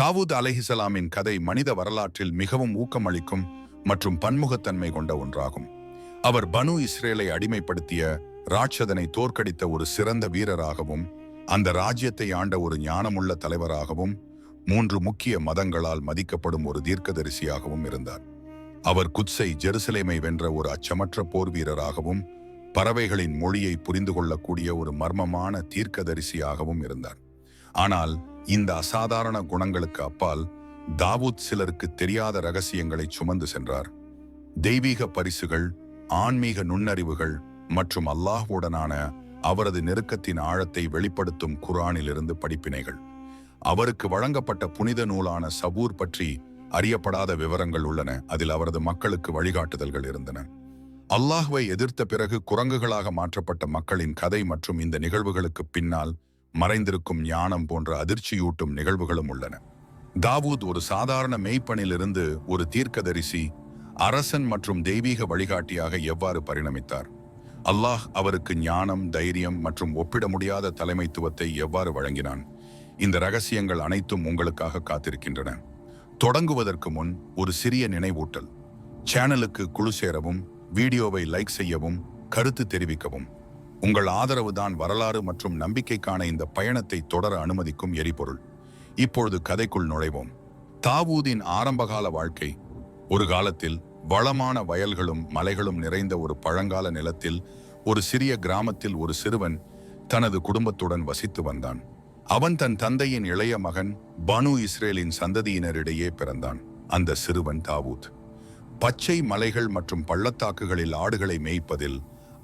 தாவூத் அலைஹிசலாமின் கதை மனித வரலாற்றில் மிகவும் ஊக்கமளிக்கும் மற்றும் பன்முகத்தன்மை கொண்ட ஒன்றாகும். அவர் பனு இஸ்ரேலை அடிமைப்படுத்திய ராட்சதனை தோற்கடித்த ஒரு சிறந்த வீரராகவும், அந்த ராஜ்யத்தை ஆண்ட ஒரு ஞானமுள்ள தலைவராகவும், 3 முக்கிய மதங்களால் மதிக்கப்படும் ஒரு தீர்க்கதரிசியாகவும் இருந்தார். அவர் குத்ஸை ஜெருசலேமை வென்ற ஒரு அச்சமற்ற போர் வீரராகவும், பறவைகளின் மொழியை புரிந்து கொள்ளக்கூடிய ஒரு மர்மமான தீர்க்கதரிசியாகவும் இருந்தார். ஆனால் இந்த அசாதாரண குணங்களுக்கு அப்பால் தாவூத் சிலருக்கு தெரியாத ரகசியங்களை சுமந்து சென்றார். தெய்வீக பரிசுகள், ஆன்மீக நுண்ணறிவுகள் மற்றும் அல்லாஹ்வுடனான அவரது நெருக்கத்தின் ஆழத்தை வெளிப்படுத்தும் குர்ஆனிலிருந்து படிப்பினைகள். அவருக்கு வழங்கப்பட்ட புனித நூலான சபூர் பற்றி அறியப்படாத விவரங்கள் உள்ளன. அதில் அவரது மக்களுக்கு வழிகாட்டுதல்கள் இருந்தன. அல்லாஹ்வை எதிர்த்த பிறகு குரங்குகளாக மாற்றப்பட்ட மக்களின் கதை மற்றும் இந்த நிகழ்வுகளுக்கு பின்னால் மறைந்திருக்கும் ஞானம் போன்ற அதிர்ச்சியூட்டும் நிகழ்வுகளும் உள்ளன. தாவூத் ஒரு சாதாரண மேய்ப்பனிலிருந்து ஒரு தீர்க்கதரிசி, அரசன் மற்றும் தெய்வீக வழிகாட்டியாக எவ்வாறு பரிணமித்தார்? அல்லாஹ் அவருக்கு ஞானம், தைரியம் மற்றும் ஒப்பிட முடியாத தலைமைத்துவத்தை எவ்வாறு வழங்கினான்? இந்த ரகசியங்கள் அனைத்தும் உங்களுக்காக காத்திருக்கின்றன. தொடங்குவதற்கு முன் ஒரு சிறிய நினைவூட்டல். சேனலுக்கு குழு சேரவும், வீடியோவை லைக் செய்யவும், கருத்து தெரிவிக்கவும். உங்கள் ஆதரவு தான் வரலாறு மற்றும் நம்பிக்கைக்கான இந்த பயணத்தை தொடர அனுமதிக்கும் எரிபொருள். இப்பொழுது கதைக்குள் நுழைவோம். தாவூதின் ஆரம்பகால வாழ்க்கை. ஒரு காலத்தில் வளமான வயல்களும் மலைகளும் நிறைந்த ஒரு பழங்கால நிலத்தில் ஒரு சிறிய கிராமத்தில் ஒரு சிறுவன் தனது குடும்பத்துடன் வசித்து வந்தான். அவன் தன் தந்தையின் இளைய மகன் பனு இஸ்ரேலின் சந்ததியினரிடையே பிறந்தான். அந்த சிறுவன் தாவூத். பச்சை மலைகள் மற்றும் பள்ளத்தாக்குகளில் ஆடுகளை மேய்ப்பதில்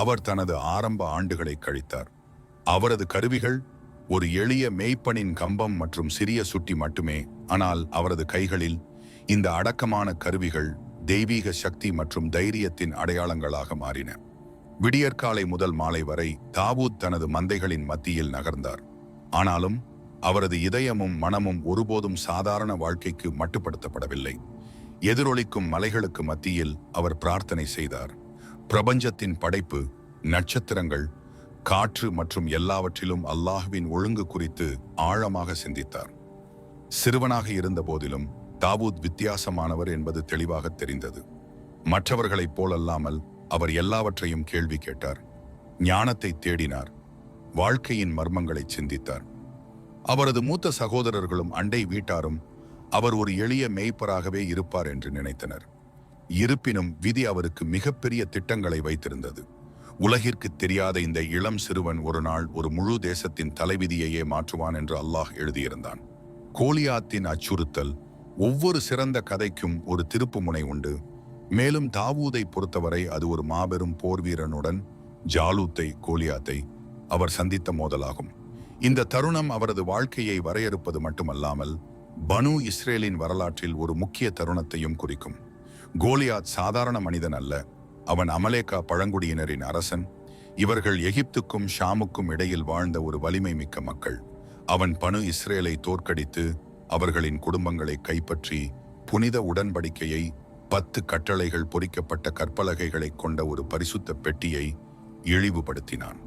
அவர் தனது ஆரம்ப ஆண்டுகளை கழித்தார். அவரது கருவிகள் ஒரு எளிய மேய்ப்பனின் கம்பம் மற்றும் சிறிய சுட்டி மட்டுமே. ஆனால் அவரது கைகளில் இந்த அடக்கமான கருவிகள் தெய்வீக சக்தி மற்றும் தைரியத்தின் அடையாளங்களாக மாறின. விடியற்காலை முதல் மாலை வரை தாவூத் தனது மந்தைகளின் மத்தியில் நகர்ந்தார். ஆனாலும் அவரது இதயமும் மனமும் ஒருபோதும் சாதாரண வாழ்க்கைக்கு மட்டுப்படுத்தப்படவில்லை. எதிரொலிக்கும் மலைகளுக்கு மத்தியில் அவர் பிரார்த்தனை செய்தார். பிரபஞ்சத்தின் படைப்பு, நட்சத்திரங்கள், காற்று மற்றும் எல்லாவற்றிலும் அல்லாஹ்வின் ஒழுங்கு குறித்து ஆழமாக சிந்தித்தார். சிறுவனாக இருந்த போதிலும் தாவூத் வித்தியாசமானவர் என்பது தெளிவாக தெரிந்தது. மற்றவர்களைப் போலல்லாமல் அவர் எல்லாவற்றையும் கேள்வி கேட்டார், ஞானத்தை தேடினார், வாழ்க்கையின் மர்மங்களை சிந்தித்தார். அவரது மூத்த சகோதரர்களும் அண்டை வீட்டாரும் அவர் ஒரு எளிய மேய்ப்பராகவே இருப்பார் என்று நினைத்தனர். இருப்பினும் விதி அவருக்கு மிகப்பெரிய திட்டங்களை வைத்திருந்தது. உலகிற்கு தெரியாத இந்த இளம் சிறுவன் ஒரு நாள் ஒரு முழு தேசத்தின் தலைவிதியையே மாற்றுவான் என்று அல்லாஹ் எழுதியிருந்தான். கோலியாத்தின் அச்சுறுத்தல். ஒவ்வொரு சிறந்த கதைக்கும் ஒரு திருப்புமுனை உண்டு. மேலும் தாவூதை பொறுத்தவரை அது ஒரு மாபெரும் போர் வீரனுடன், கோலியாத்தை அவர் சந்தித்த மோதலாகும். இந்த தருணம் அவரது வாழ்க்கையை வரையறுப்பது மட்டுமல்லாமல் பனு இஸ்ரேலின் வரலாற்றில் ஒரு முக்கிய தருணத்தையும் குறிக்கும். கோலியாத் சாதாரண மனிதன் அல்ல. அவன் அமலேக்கா பழங்குடியினரின் அரசன். இவர்கள் எகிப்துக்கும் ஷாமுக்கும் இடையில் வாழ்ந்த ஒரு வலிமை மிக்க மக்கள். அவன் பனு இஸ்ரேலை தோற்கடித்து அவர்களின் குடும்பங்களை கைப்பற்றி புனித உடன்படிக்கையை, 10 கட்டளைகள் பொறிக்கப்பட்ட கற்பலகைகளை கொண்ட ஒரு பரிசுத்த பெட்டியை இழிவுபடுத்தினான்.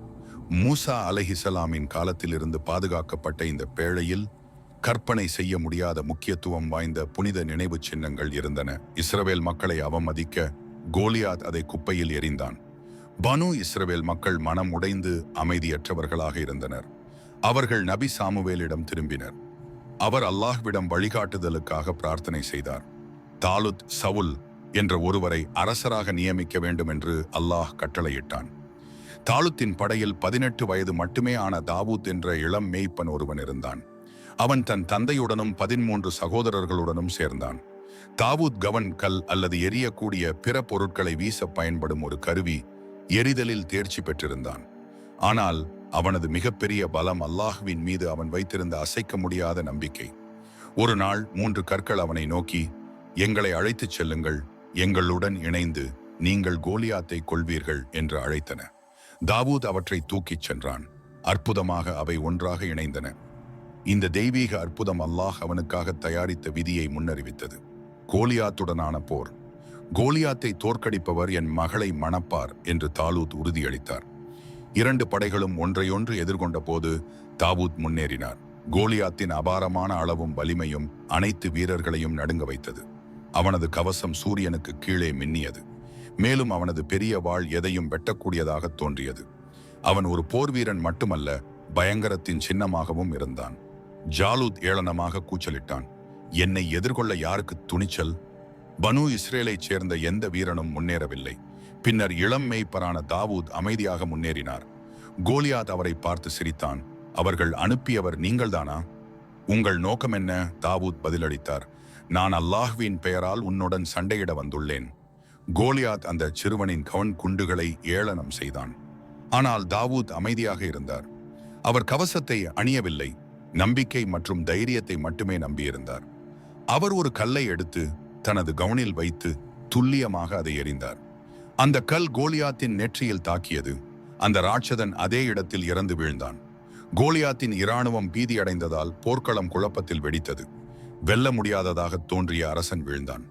மூசா அலைஹிசலாமின் காலத்திலிருந்து பாதுகாக்கப்பட்ட இந்த பேழையில் கற்பனை செய்ய முடியாத முக்கியத்துவம் வாய்ந்த புனித நினைவு சின்னங்கள் இருந்தன. இஸ்ரவேல் மக்களை அவமதிக்க கோலியாத் அதை குப்பையில் எறிந்தான். பனு இஸ்ரவேல் மக்கள் மனம் உடைந்து அமைதியற்றவர்களாக இருந்தனர். அவர்கள் நபி சாமுவேலிடம் திரும்பினர். அவர் அல்லாஹ்விடம் வழிகாட்டுதலுக்காக பிரார்த்தனை செய்தார். தாலுத் சவுல் என்ற ஒருவரை அரசராக நியமிக்க வேண்டும் என்று அல்லாஹ் கட்டளையிட்டான். தாலுத்தின் படையில் 18 வயது மட்டுமே ஆன தாவூத் என்ற இளம் மேய்ப்பன் ஒருவன் இருந்தான். அவன் தன் தந்தையுடனும் 13 சகோதரர்களுடனும் சேர்ந்தான். தாவூத் கவன் கல் அல்லது எரியக்கூடிய பிற பொருட்களை வீச பயன்படும் ஒரு கருவி எரிதலில் தேர்ச்சி பெற்றிருந்தான். ஆனால் அவனது மிகப்பெரிய பலம் அல்லாஹ்வின் மீது அவன் வைத்திருந்த அசைக்க முடியாத நம்பிக்கை. ஒரு நாள் 3 கற்கள் அவனை நோக்கி, எங்களை அழைத்துச் செல்லுங்கள், எங்களுடன் இணைந்து நீங்கள் கோலியாத்தை கொள்வீர்கள் என்று அழைத்தன. தாவூத் அவற்றை தூக்கிச் சென்றான். அற்புதமாக அவை ஒன்றாக இணைந்தன. இந்த தெய்வீக அற்புதம் அல்லாஹ் அவனுக்காக தயாரித்த விதியை முன்னறிவித்தது. கோலியாத்துடனான போர். கோலியாத்தை தோற்கடிப்பவர் என் மகளை மணப்பார் என்று தாலூத் உறுதியளித்தார். 2 படைகளும் ஒன்றையொன்று எதிர்கொண்ட போது தாவூத் முன்னேறினார். கோலியாத்தின் அபாரமான அளவும் வலிமையும் அனைத்து வீரர்களையும் நடுங்க வைத்தது. அவனது கவசம் சூரியனுக்கு கீழே மின்னியது. மேலும் அவனது பெரிய வாள் எதையும் வெட்டக்கூடியதாக தோன்றியது. அவன் ஒரு போர் வீரன் மட்டுமல்ல, பயங்கரத்தின் சின்னமாகவும் இருந்தான். ஜாலூத் ஏளனமாக கூச்சலிட்டான், என்னை எதிர்கொள்ள யாருக்கு துணிச்சல்? பனு இஸ்ரேலைச் சேர்ந்த எந்த வீரனும் முன்னேறவில்லை. பின்னர் இளம் மேய்ப்பரான தாவூத் அமைதியாக முன்னேறினார். கோலியாத் அவரை பார்த்து சிரித்தான். அவர்கள் அனுப்பியவர் நீங்கள்தானா? உங்கள் நோக்கம் என்ன? தாவூத் பதிலளித்தார், நான் அல்லாஹ்வின் பெயரால் உன்னுடன் சண்டையிட வந்துள்ளேன். கோலியாத் அந்த சிறுவனின் குண்டுகளை ஏளனம் செய்தான். ஆனால் தாவூத் அமைதியாக இருந்தார். அவர் கவசத்தை அணியவில்லை, நம்பிக்கை மற்றும் தைரியத்தை மட்டுமே நம்பியிருந்தார். அவர் ஒரு கல்லை எடுத்து தனது கவுனில் வைத்து துல்லியமாக அதை எறிந்தார். அந்த கல் கோலியாத்தின் நெற்றியில் தாக்கியது. அந்த ராட்சதன் அதே இடத்தில் இறந்து வீழ்ந்தான். கோலியாத்தின் இராணுவம் பீதியடைந்ததால் போர்க்களம் குழப்பத்தில் வெடித்தது. வெல்ல முடியாததாக தோன்றிய அரசன் வீழ்ந்தான்.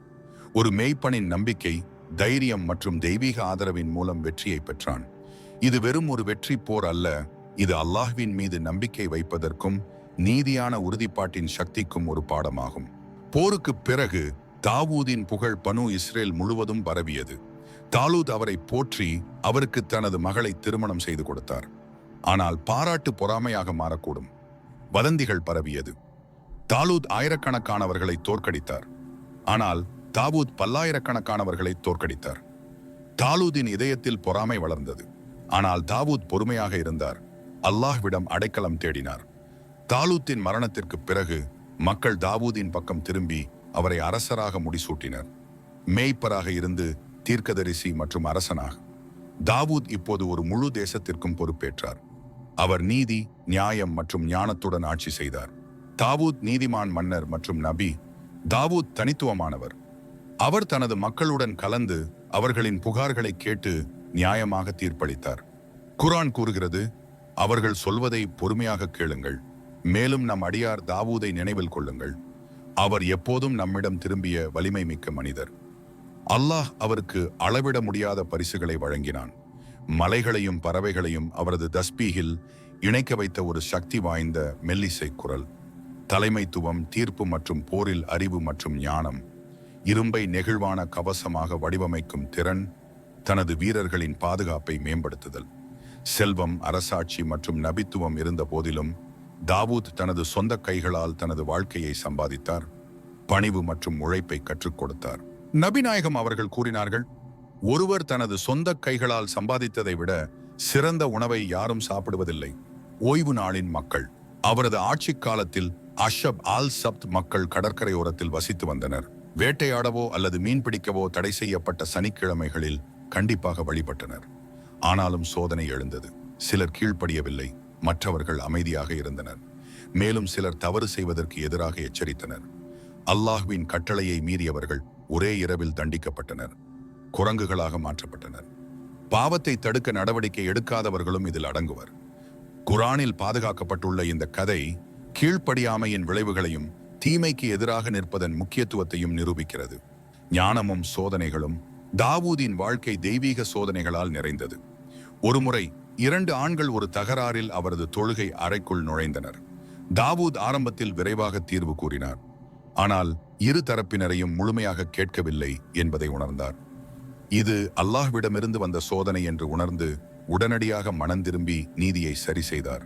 ஒரு மேய்ப்பனின் நம்பிக்கை, தைரியம் மற்றும் தெய்வீக ஆதரவின் மூலம் வெற்றியை பெற்றான். இது வெறும் ஒரு வெற்றி போர் அல்ல, இது அல்லாஹ்வின் மீது நம்பிக்கை வைப்பதற்கும் நீதியான உறுதிப்பாட்டின் சக்திக்கும் ஒரு பாடமாகும். போருக்கு பிறகு தாவூதின் புகழ் பனு இஸ்ரேல் முழுவதும் பரவியது. தாலூத் அவரை போற்றி அவருக்கு தனது மகளை திருமணம் செய்து கொடுத்தார். ஆனால் பாராட்டு பொறாமையாக மாறக்கூடும். வதந்திகள் பரவியது. தாலூத் ஆயிரக்கணக்கானவர்களை தோற்கடித்தார். ஆனால் தாவூத் பல்லாயிரக்கணக்கானவர்களை தோற்கடித்தார். தாலூதின் இதயத்தில் பொறாமை வளர்ந்தது. ஆனால் தாவூத் பொறுமையாக இருந்தார். அல்லாஹ்விடம் அடைக்கலம் தேடினார். தாலூத்தின் மரணத்திற்கு பிறகு மக்கள் தாவூதின் பக்கம் திரும்பி அவரை அரசராக முடிசூட்டினர். மேய்ப்பராக இருந்து தீர்க்கதரிசி மற்றும் அரசனாக தாவூத் இப்போது ஒரு முழு தேசத்திற்கும் பொறுப்பேற்றார். அவர் நீதி, நியாயம் மற்றும் ஞானத்துடன் ஆட்சி செய்தார். தாவூத் நீதிமான் மன்னர் மற்றும் நபி. தாவூத் தனித்துவமானவர். அவர் தனது மக்களுடன் கலந்து அவர்களின் புகார்களை கேட்டு நியாயமாக தீர்ப்பளித்தார். குர்ஆன் கூறுகிறது, அவர்கள் சொல்வதை பொறுமையாக கேளுங்கள், மேலும் நம் அடியார் தாவூதை நினைவில் கொள்ளுங்கள். அவர் எப்போதும் நம்மிடம் திரும்பிய வலிமை மிக்க மனிதர். அல்லாஹ் அவருக்கு அளவிட முடியாத பரிசுகளை வழங்கினான். மலைகளையும் பறவைகளையும் அவரது தஸ்பீகில் இணைக்க வைத்த ஒரு சக்தி வாய்ந்த மெல்லிசை குரல். தலைமைத்துவம், தீர்ப்பு மற்றும் போரில் அறிவு மற்றும் ஞானம். இரும்பை நெகிழ்வான கவசமாக வடிவமைக்கும் திறன். தனது வீரர்களின் பாதுகாப்பை மேம்படுத்துதல். செல்வம், அரசாட்சி மற்றும் நபித்துவம் இருந்த போதிலும் தாவூத் தனது சொந்த கைகளால் தனது வாழ்க்கையை சம்பாதித்தார். பணிவு மற்றும் உழைப்பை கற்றுக் கொடுத்தார். நபிநாயகம் அவர்கள் கூறினார்கள், ஒருவர் தனது சொந்த கைகளால் சம்பாதித்ததை விட சிறந்த உணவை யாரும் சாப்பிடுவதில்லை. ஓய்வு நாளின் மக்கள். அவரது ஆட்சி காலத்தில் அஷப் ஆல் சப்த் மக்கள் கடற்கரையோரத்தில் வசித்து வந்தனர். வேட்டையாடவோ அல்லது மீன்பிடிக்கவோ தடை செய்யப்பட்ட சனிக்கிழமைகளில் கண்டிப்பாக வழிபட்டனர். ஆனாலும் சோதனை எழுந்தது. சிலர் கீழ்ப்படியவில்லை, மற்றவர்கள் அமைதியாக இருந்தனர். மேலும் சிலர் தவறு செய்வதற்கு எதிராக எச்சரித்தனர். அல்லாஹ்வின் கட்டளையை மீறியவர்கள் ஒரே இரவில் தண்டிக்கப்பட்டனர், குரங்குகளாக மாற்றப்பட்டனர். பாவத்தை தடுக்க நடவடிக்கை எடுக்காதவர்களும் இதில் அடங்குவர். குர்ஆனில் பாதுகாக்கப்பட்டுள்ள இந்த கதை கீழ்ப்படியாமையின் விளைவுகளையும் தீமைக்கு எதிராக நிற்பதன் முக்கியத்துவத்தையும் நிரூபிக்கிறது. ஞானமும் சோதனைகளும். தாவூதின் வாழ்க்கை தெய்வீக சோதனைகளால் நிறைந்தது. ஒருமுறை 2 ஆண்கள் ஒரு தகராறில் அவரது தொழுகை அறைக்குள் நுழைந்தனர். தாவூத் ஆரம்பத்தில் விரைவாக தீர்வு கூறினார். ஆனால் இரு தரப்பினரையும் முழுமையாக கேட்கவில்லை என்பதை உணர்ந்தார். இது அல்லாஹ்விடமிருந்து வந்த சோதனை என்று உணர்ந்து உடனடியாக மனந்திரும்பி நீதியை சரி செய்தார்.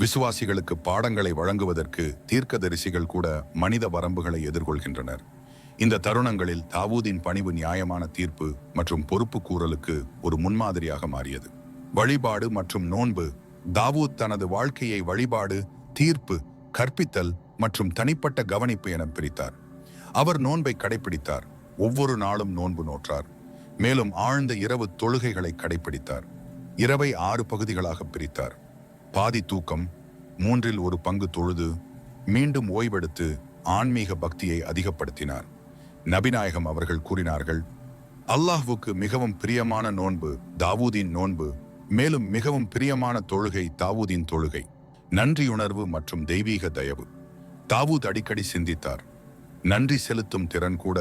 விசுவாசிகளுக்கு பாடங்களை வழங்குவதற்கு தீர்க்கதரிசிகள் கூட மனித வரம்புகளை எதிர்கொள்கின்றனர். இந்த தருணங்களில் தாவூதின் பணிவு நியாயமான தீர்ப்பு மற்றும் பொறுப்பு கூறலுக்கு ஒரு முன்மாதிரியாக மாறியது. வழிபாடு மற்றும் நோன்பு. தாவூத் தனது வாழ்க்கையை வழிபாடு, தீர்ப்பு, கற்பித்தல் மற்றும் தனிப்பட்ட கவனிப்பு என பிரித்தார். அவர் நோன்பை கடைபிடித்தார். ஒவ்வொரு நாளும் நோன்பு நோற்றார். மேலும் ஆழ்ந்த இரவு தொழுகைகளை கடைபிடித்தார். இரவை 6 பகுதிகளாக பிரித்தார். பாதி தூக்கம், 1/3 பங்கு தொழுது, மீண்டும் ஓய்வெடுத்து ஆன்மீக பக்தியை அதிகப்படுத்தினார். நபிநாயகம் அவர்கள் கூறினார்கள், அல்லாஹ்வுக்கு மிகவும் பிரியமான நோன்பு தாவூதின் நோன்பு, மேலும் மிகவும் பிரியமான தொழுகை தாவூதின் தொழுகை. நன்றியுணர்வு மற்றும் தெய்வீக தயவு. தாவூத் அடிக்கடி சிந்தித்தார், நன்றி செலுத்தும் திறன் கூட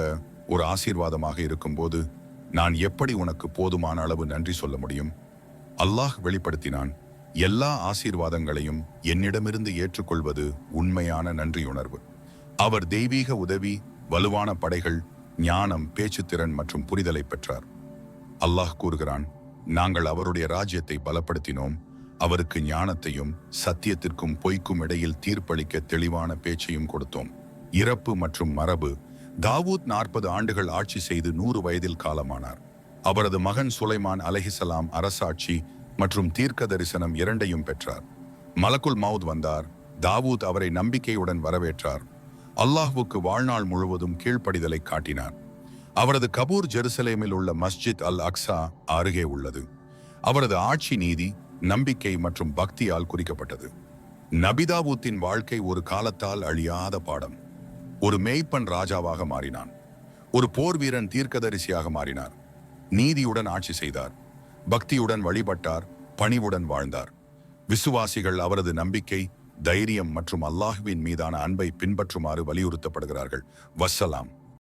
ஒரு ஆசீர்வாதமாக இருக்கும்போது நான் எப்படி உனக்கு போதுமான அளவு நன்றி சொல்ல முடியும்? அல்லாஹ் வெளிப்படுத்தினான், எல்லா ஆசீர்வாதங்களையும் என்னிடமிருந்து ஏற்றுக்கொள்வது உண்மையான நன்றியுணர்வு. அவர் தெய்வீக உதவி, வலுவான படைகள், ஞானம், பேச்சுத்திறன் மற்றும் புரிதலை பெற்றார். அல்லாஹ் கூறுகிறான், நாங்கள் அவருடைய ராஜ்யத்தை பலப்படுத்தினோம், அவருக்கு ஞானத்தையும் சத்தியத்திற்கும் பொய்க்கும் இடையில் தீர்ப்பளிக்க தெளிவான பேச்சையும் கொடுத்தோம். இறப்பு மற்றும் மரபு. தாவூத் 40 ஆண்டுகள் ஆட்சி செய்து 100 வயதில் காலமானார். அவரது மகன் சுலைமான் அலைஹிஸ்ஸலாம் அரசாட்சி மற்றும் தீர்க்க தரிசனம் இரண்டையும் பெற்றார். மலக்குல் மௌத் வந்தார். தாவூத் அவரை நம்பிக்கையுடன் வரவேற்றார். அல்லாஹ்வுக்கு வாழ்நாள் முழுவதும் கீழ்ப்படிதலை காட்டினார். அவரது கபூர் ஜெருசலேமில் உள்ள மஸ்ஜித் அல் அக்ஸா அருகே உள்ளது. அவரது ஆட்சி நீதி, நம்பிக்கை மற்றும் பக்தியால் குறிக்கப்பட்டது. நபிதாவூத்தின் வாழ்க்கை ஒரு காலத்தால் அழியாத பாடம். ஒரு மேய்ப்பன் ராஜாவாக மாறினான். ஒரு போர் வீரன் தீர்க்கதரிசியாக மாறினார். நீதியுடன் ஆட்சி செய்தார், பக்தியுடன் வழிபட்டார், பணிவுடன் வாழ்ந்தார். விசுவாசிகள் அவரது நம்பிக்கை, தைரியம் மற்றும் அல்லாஹ்வின் மீதான அன்பை பின்பற்றுமாறு வலியுறுத்தப்படுகிறார்கள். வஸ்ஸலாம்.